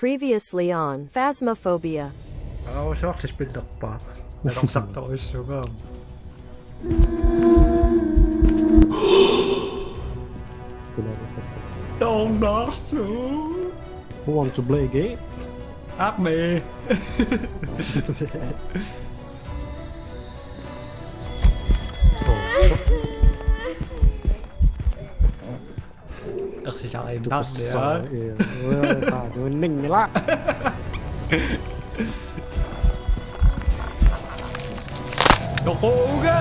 Previously on Phasmophobia. Se on siis pintappaa. En ole sagt olisi hyvä. Don't know so. Who want to play a game? Ác mê. Ước thì sao em đắt vậy? Du är ningla. Dokuga!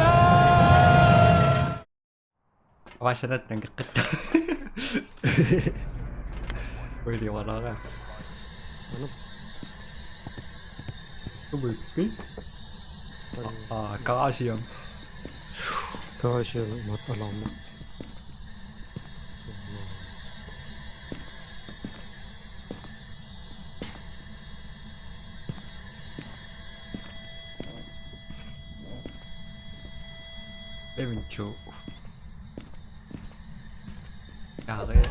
Vai se nyt näkyy. Ui điều mà đó à. Có bị biết. Có gì không? Kanske något alarm. Để mình chủ. Cà ghê.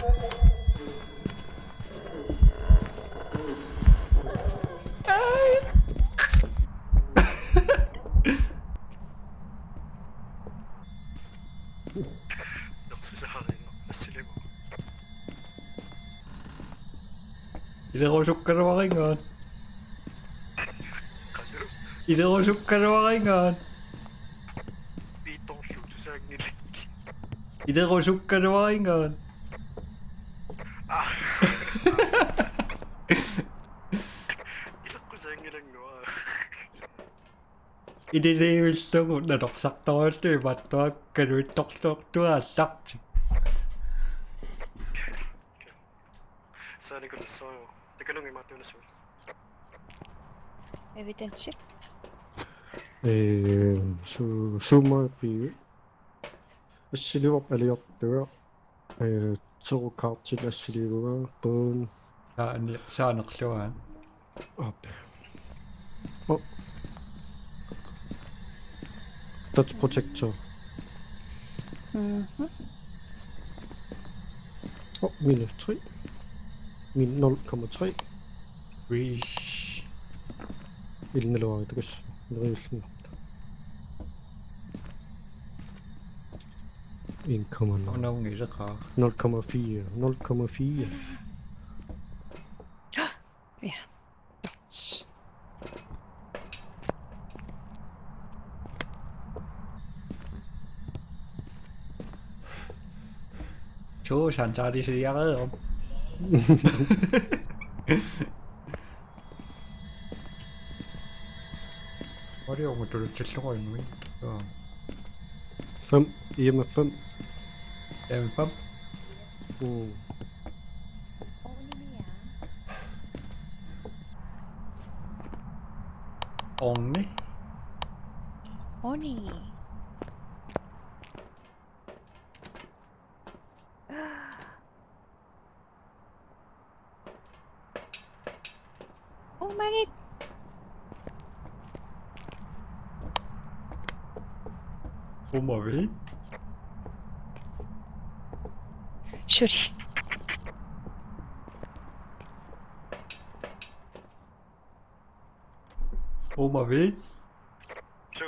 이대로 숟가락 와인건 이대로 숟가락 와인건 이대로 숟가락 와인건 이대로 있어 나 덕삭 떠왔을 맞다 그를 똑똑 떠왔삭 Så er det kun så jo. Det kan nogle meget undersøge. Evidentcheck. Zoomer blive. Silver eller jeg dør. To kart til at silver. Boom. Så er nok slå han. Op. Dodge protector. Minus 3. Min 0,3. Reach. Ilden eller hvad, det kan rejsen. 1,0. Nogen nghĩ rất khó. 0,4. 0,4. Ja. Godt. Chú sẵn sàng đi xì ác không? Có điều mà tôi chết rồi mới. 5. EMF 5. Em pháp. Ổn đấy. Oni. Oh my god. Không mà biết. Sorry. Không mà biết. Så.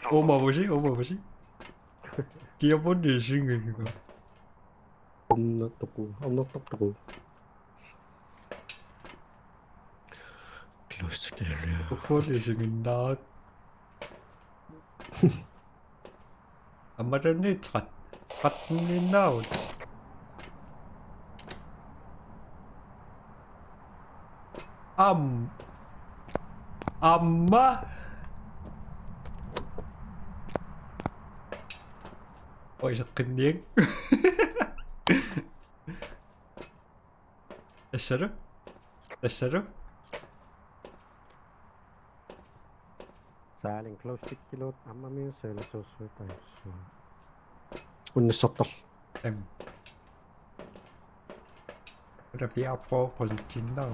Không mà biết. Kia bốn gì suy nghĩ mà. Ông nó tóc tụ. Close to the area. Bốn gì suy nghĩ đó. Amma det är trätt. Fatten i nåt. Amma. Ôi sao kinh điển. Esseru? Sääling close to kilot. Amma min söyle sosui tai. Unnes sottal. Det är fjärde på sin kinda.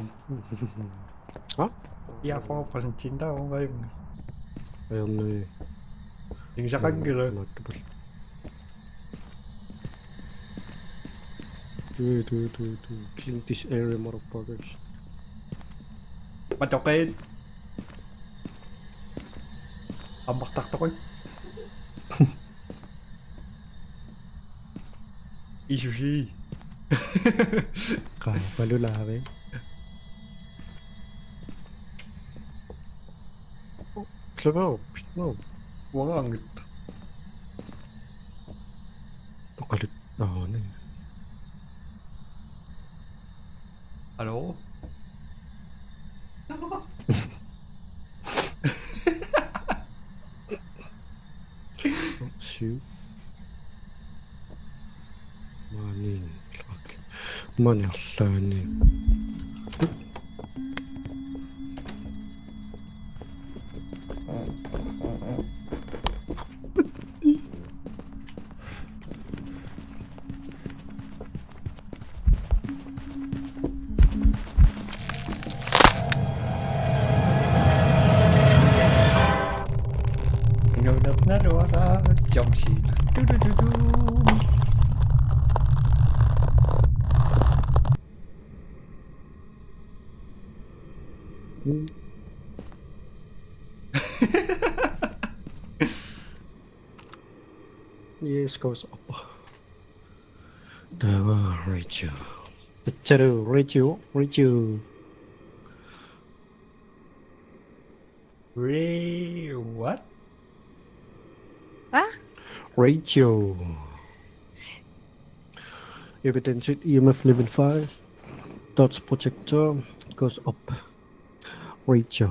Ja? Ja, papasin cinta ako ngayon. Ayun na eh. Yung sa kanila. Nagtabal. Dude. Clean this area, motherfuckers. Matokin. Ambak taktokin. Isushi. Kapalulaki. Slaga, no. Wangangit. Nakalit na ako na eh. Hello? Shoot. Maning. Laki. Maning sani. Inunak na ka. Jump scene. Du. Yes, goes up. Dawa, Rachel. Rachel. What? Huh? Rachel. Evidence it EMF level 5. Dots projector goes up. Rachel.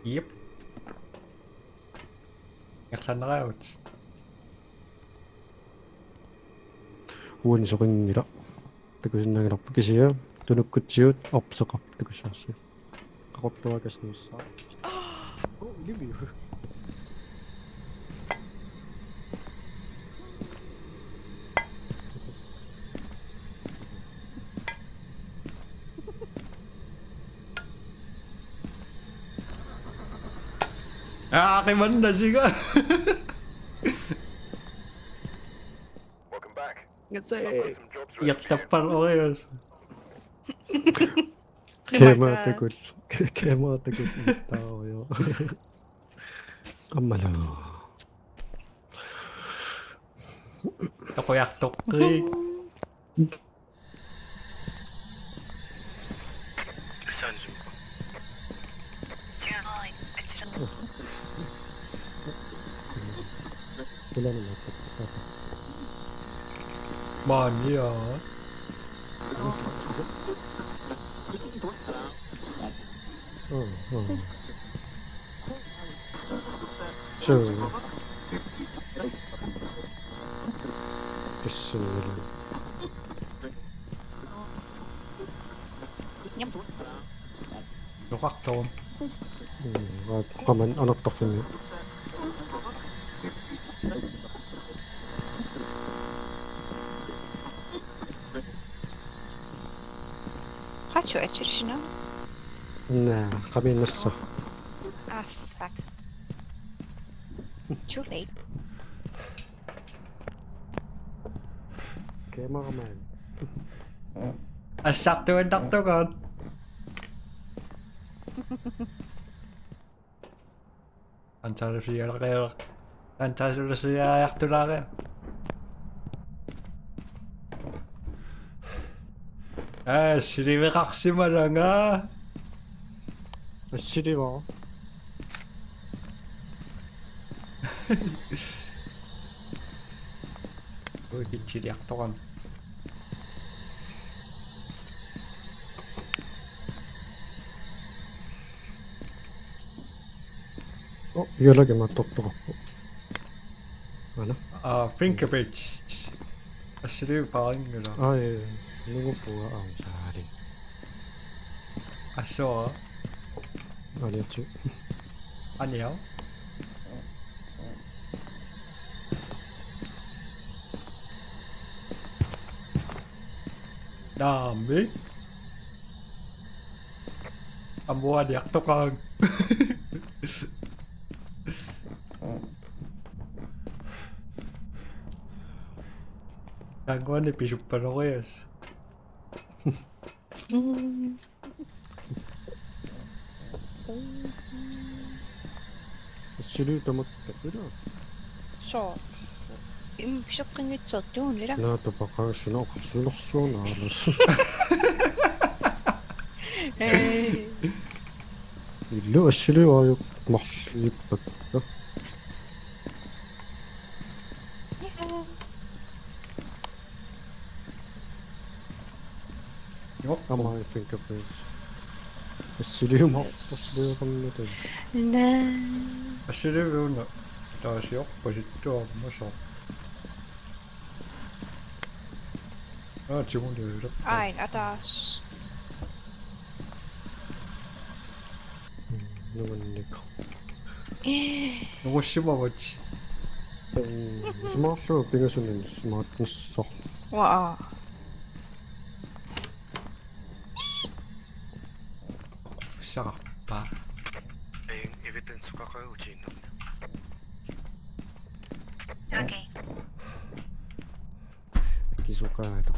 Yep. 약간 나가요. 원석입니다. 듣고 신나게 나쁘게시요. 또는 끝이요. 없어가 듣고 싶었어요. 가깝게 하겠습니다. 리뷰. 아, kay banda siya. Welcome back. Kasi Some jobs ready. Yak na paro kayo. 개마대고 있다고요. 엄마라. Ako yak tok kay. Sounds wala na napagpapata. Manya. So, 됐어. Nukakton. 가만 안 왔다 보면. Har jag ett nu? 네, 가만히 있었어. Ah, fuck. Too late. 개마가만. Sakto ang doktor ko. Ancar siya kayo. Ancar siya yak to lang kayo. 아, 시리메 각시마랑아. 시리마. 여기 지리약 동안. 연락에만 똑똑하고. 하나? 아, 핑크베이치. 시리 바인가라. 아, 예. 누구 보아 아우사리. 아쇼. 아니었지. 아니요. 다음에 한번 약속한. 장관이 비숍바라고 해야지. Absoluut, mutta kyllä. Så. Bishopkan nyt sottuun lida. Näitä pakaa sinua kapsuloksuun alas. Illu assili ajuk mahlipat. Joo. Sama fingerprints. Assili mahlipat kannuten. Nää. Asyriviuna taas joppasit tuommoisa. Mun löydä. Aina taas. Numannika. No sima vatsi. Smaallu pingasunin smaatnissa. Wow. Saappa. Ei evidens kakautiin. Okei. Kisukaata.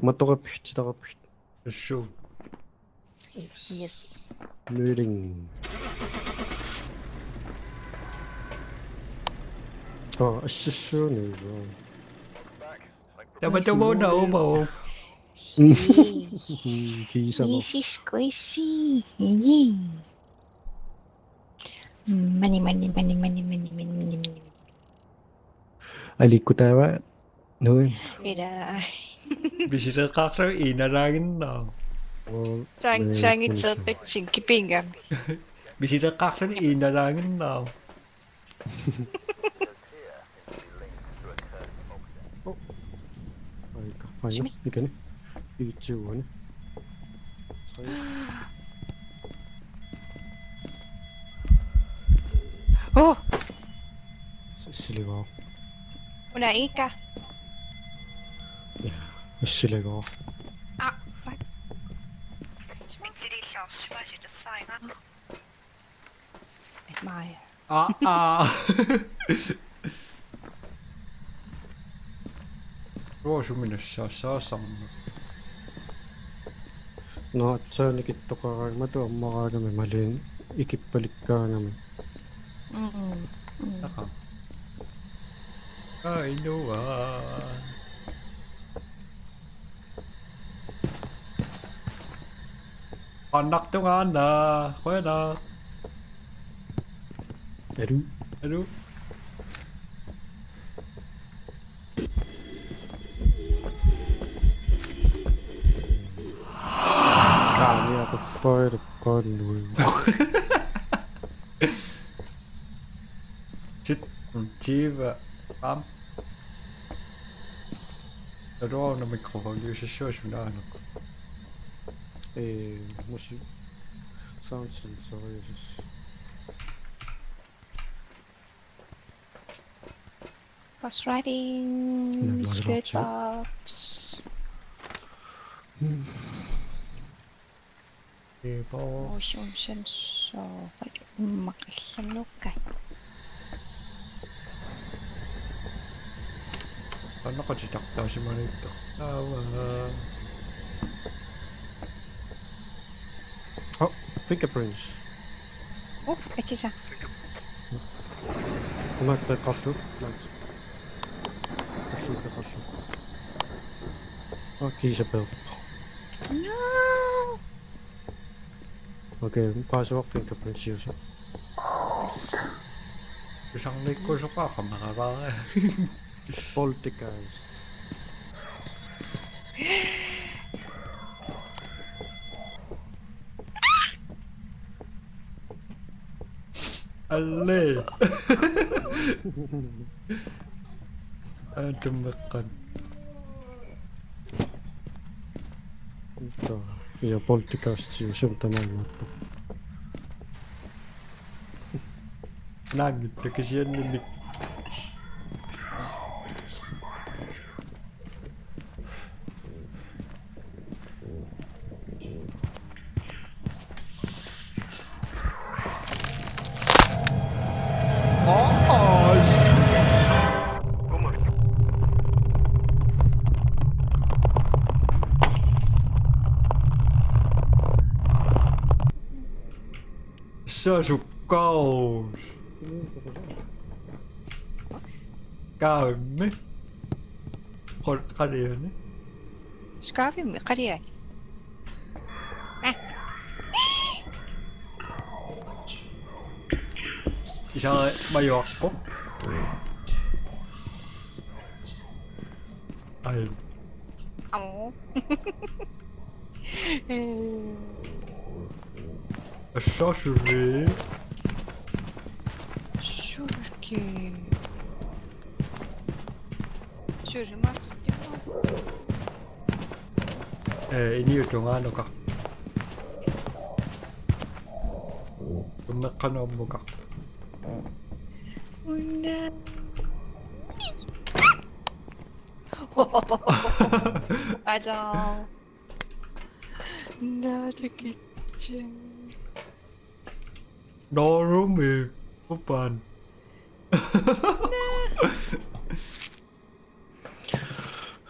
Mattorapit tarapit. Shu. Yes. Myling. Assissuuni. Tämä muna umo. Kiisama. This is squishy. Money. Ai liikkutäävä. Noin. Ida. Bisita kaksa inarangin na. Trang itse petsinki pinga. Bisita kaksa inarangin na. Aika. Mikä ne? Iitsuuni. Oh, Siligaa. una ikä. Siligaa. Ah, fuck. Smitsilillä on syväsytä sairaan. Maja. Ruosuminessa saa samma. No, se ainakin tokaan. Mä tuon maakamme. Mä olin ikippelikkaanamme. Aha. Ainoa. Anak tu ana. Kuena. Aduh. Kami ako fire convoy. Chiva. Am. Då när mikrofon du kör som där. Musik. Sound sensor. Was riding. Ja, Spirit maar box. Motion sensor. Makassanukai. Ano ko chitakta si Manito. Oh, fingerprints. Oh, etsisä. Näyttää kasvu. Kasvu. Oh, kiisapel. No. Okei, pass off fingerprints user. Yes. Isang likod sa pa makaka. Poltergeist. Alle. Tumakan. Ja poltergeist user maailma. Nagit kasi yan ni 있어 죽고 까음에 가리네 Scarf med karriere. 이상하게 많이 왔고 아이 Ồ. 소스리 Şurki. Şurki 맛있죠? 이니요 동안어가 음악하는 업무가 오늘. 맞아. 나 되게 짠. 너름이 오빤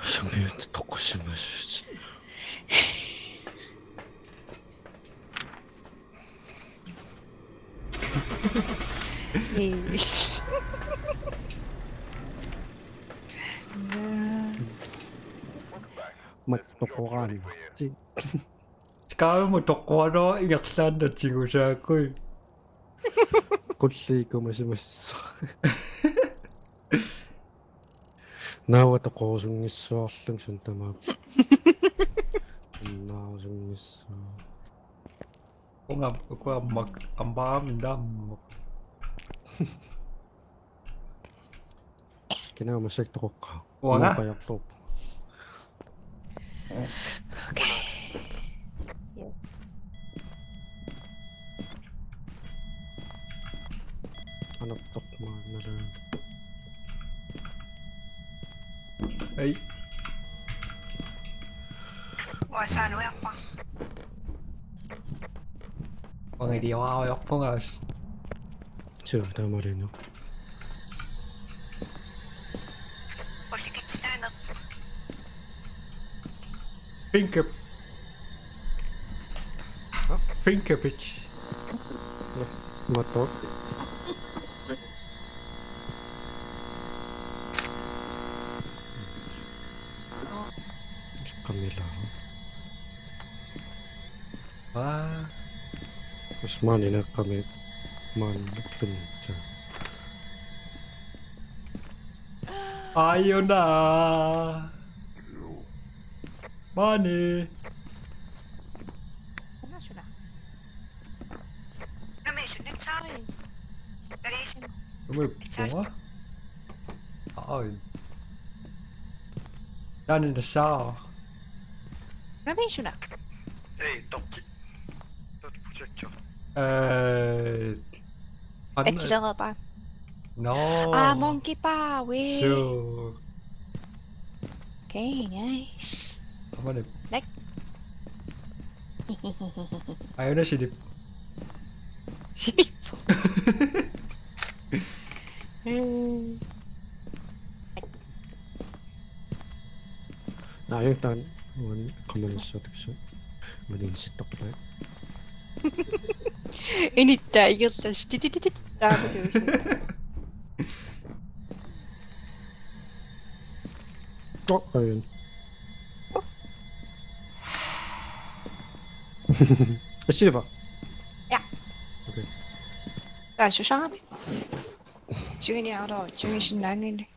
성민한테 덕후심 마시지. 예. 나. 맛 똑똑한 지. 까음은 독고로 약산도 지구자고 꼴리가 마시면서. 나와 똑고 중있어. 땡신다마. 나 중있어. 그거 막안 밤인다 뭐 그냥 마실 똑까. 와나? 바약도. 오케이. Anak tokma na lang. 에이 와사 노약 봐. mọi điều ao phong Chưa, đã mà đến đâu. 어떻게 지나나? Fingerpitch Mà tốt. Camila. 와 Mas mani na kami. Man, lupin siya. 아이오나 많이 하나 주라. 그러면 주는 차이. 레이션. 왜 뭐야? 나는 싸 그러면 주라. Ei, toki. Tot projectio. 엑스라가 봐. no 아, 몽키 봐. 왜? so 오케이, 나이스. 한번에 렉. 아이오나 시립 시리프. Na, yung tan. Kaman sa tikso. Maninsit tok na. 이니까 이겼다. stitit 라고 되어 있어. Oh, ayun. Sige ba? 야. Okay. 나 수상하네. 지금이 알아. 지금 신랑이네.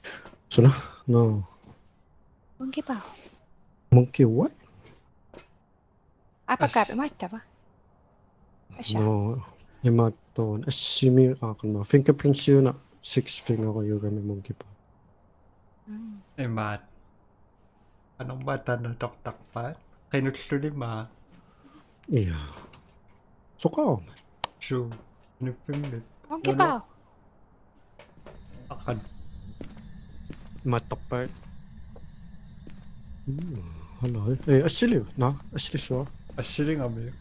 So na? No. 몽키 봐. Monkey what? 아빠가 맞다 봐. 아샤. No. Ima to. Asimi akan na. Fingerprints yun na. 6 finger ko yung gamit monkey pa. 에맛 anong bata na taktakpat kinutsulima Iya. So ka. so nifingit 몽키 봐. akan Matok pa. Hello. Eh, asili. Na? Asili siya. 아시링 하면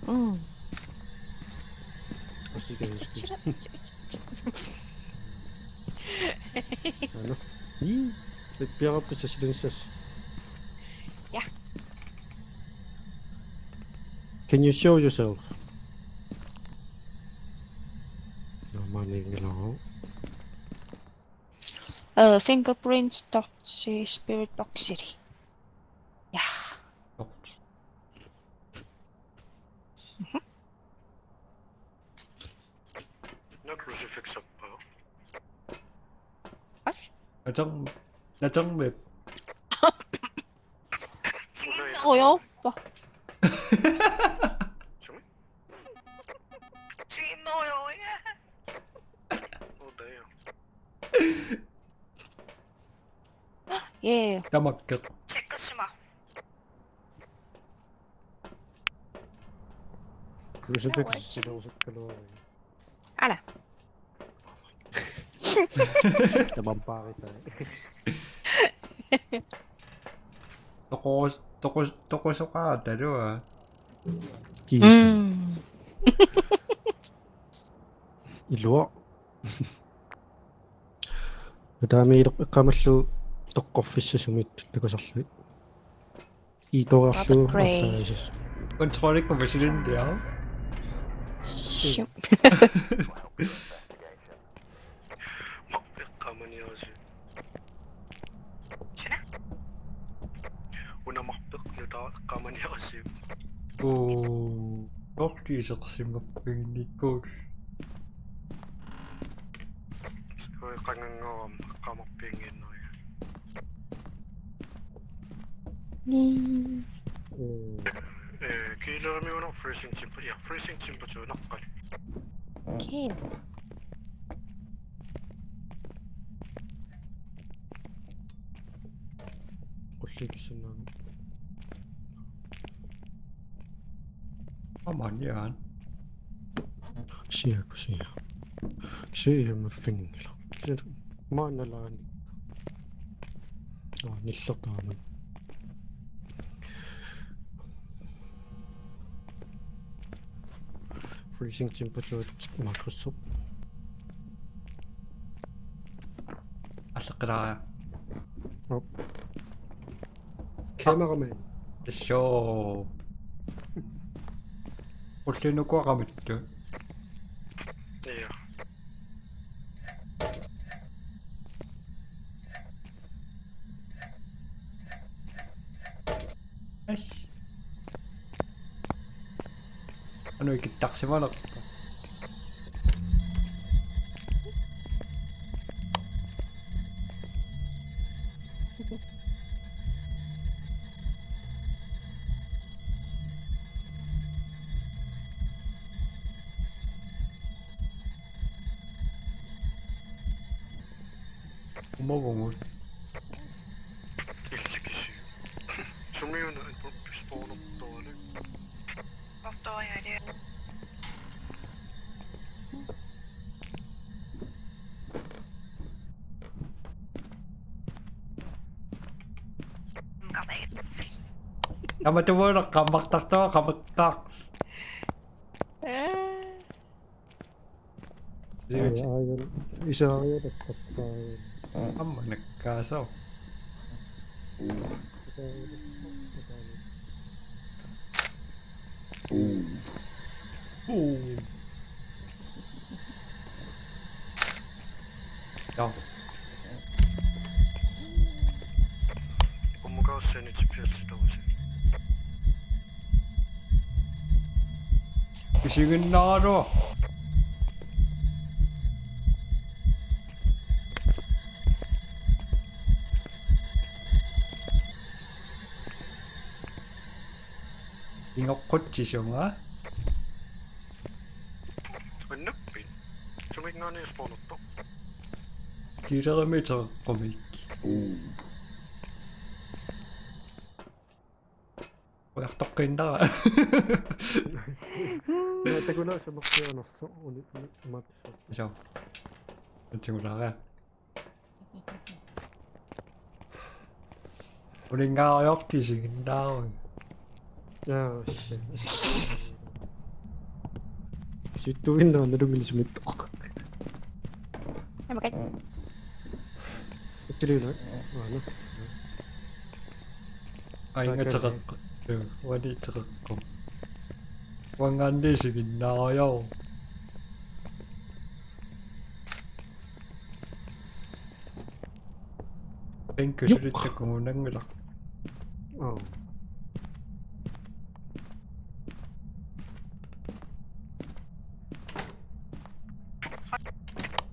응. Asili. 싫어. Ano? Nagpiyak pa sa silences. Yeah. Can you show yourself? fingerprints, toxic, spirit toxicity. 야, 나 크루시픽스 없어요. 나정 맵. 뭐요? 봐. 좀? 뭐요? 네요. 예. 까맣게. Crucifix daw sa kalawa. 알아. Nabampa kita eh. toko ka dalawa. Kiso. Ilua. Madami kamallu tokkoffissa sumit likosarlu. Itorarlu assaasis. Kontroll ikke maskinen. 슉. 가만히 하지. 오늘 막벽 여다 가만히 하지. 오, 꺾이서 심각하니까. 그 강한 거 까먹빙이 너야. 킬러면 프리싱 침부, 야 프리싱 침부 저 낙갈. 오케이. Kulligisin namin. Aman yan. Siya. Siya mafingla. Siya maanalaani. Nillok naman. Freezing temperature Microsoft. Asakra. Cameraman. 쇼. 어떻게 놓고 가면 돼? 네요. 아이씨. ano 이렇게 딱 심어놨다. 먹어. 일찍이시. 주미우는 스폰 없더래. 없어야 돼. Kamat kamaktak to, kamaktak. Ayun. Isa ayun at tayo. Ama nagkaso. 야, 업무가 세니 GPS다 보세요. 의식은 나로. 이거 코치셔마? 은늑빈. 주민난에 스폰 없다. 기름을 저 거미기. 약떡인다. Tago na siya makiyano. Ulit umatis. 저. 지금 나가. 우리가 어렵게 지긴다. Ah, shit. Situin na rumili sa mitok. 해볼게. Actually na. Ano? 아니 이거 저거 어디 저거 왕안대 지긴다요. 뱅크를 자꾸 못한 거라. 어.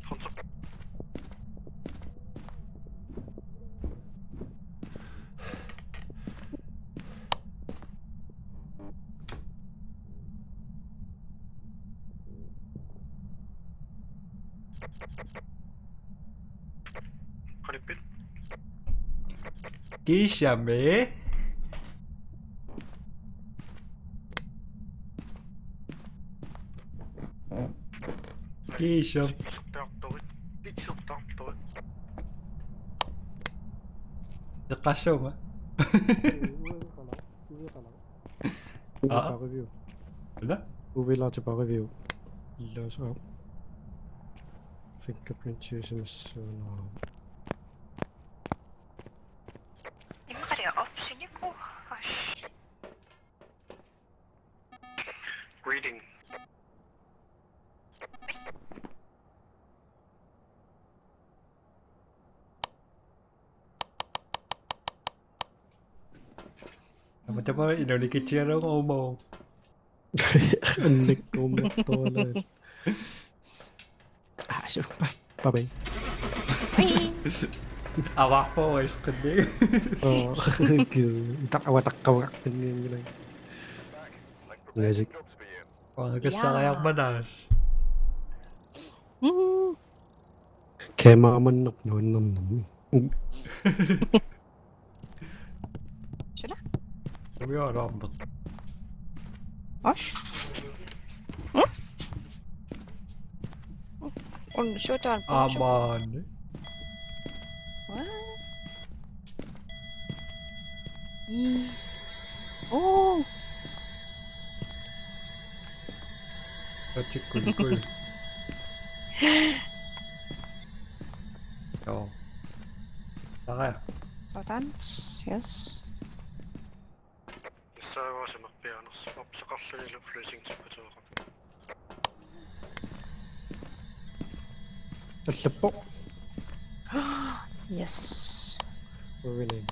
선착. 가리빛. 기샤메. 기샤. 숙대학도의 삐치숙대학도의 가쇼마. Par review. Là? Ubi laat par review. Los op. Fingerprint users. Има гараа опшнийг уу. Аш. reading. Mà cho mới Indonesia đó ngon bồn. Anh địch ôm một to lên. À, sao ba bảy. À bạc thôi, kinh biết. Kiểu tắc awa tắc câu gắt bên như này. Nghe gì? Còn cái sao em bắt đầu. Kema mình nộp nhồi nằm nằm. Không biết là rộn bật. Аш. Он что-то он À получил. bồn. О, Nó chỉ cười cười. Ồ. Đó à? сотанс. Yes. Сааваас маппианерс апсеқарлунилу freezing temperature. Allappo. Yes. Revenge.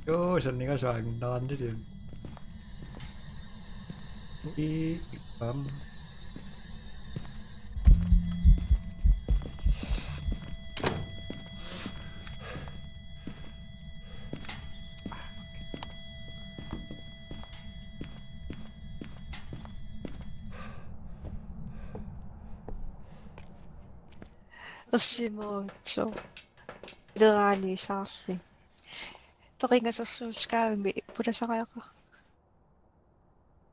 Yo, sân này có soạn đòn chứ điều. Ý bấm. Assimoto. Idaraani saarli. Peqingasersuuskaami pulasaqaqa.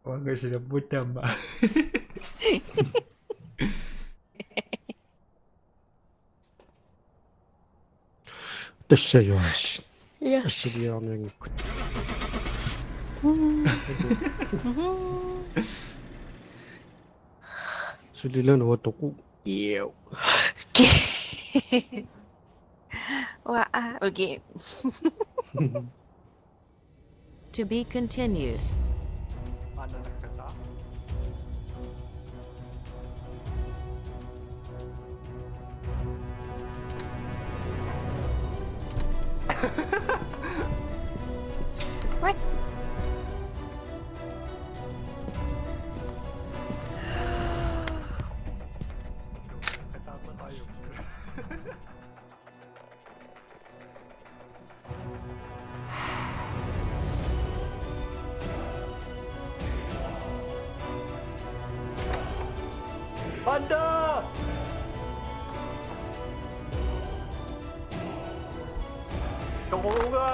Mọi người sẽ được vui tâm ạ. Tässä joas. Yes. Tässä on niin. Sulilla no toku. Iyo. Wa okay. To be continued. What? Panda! Tunggu nga!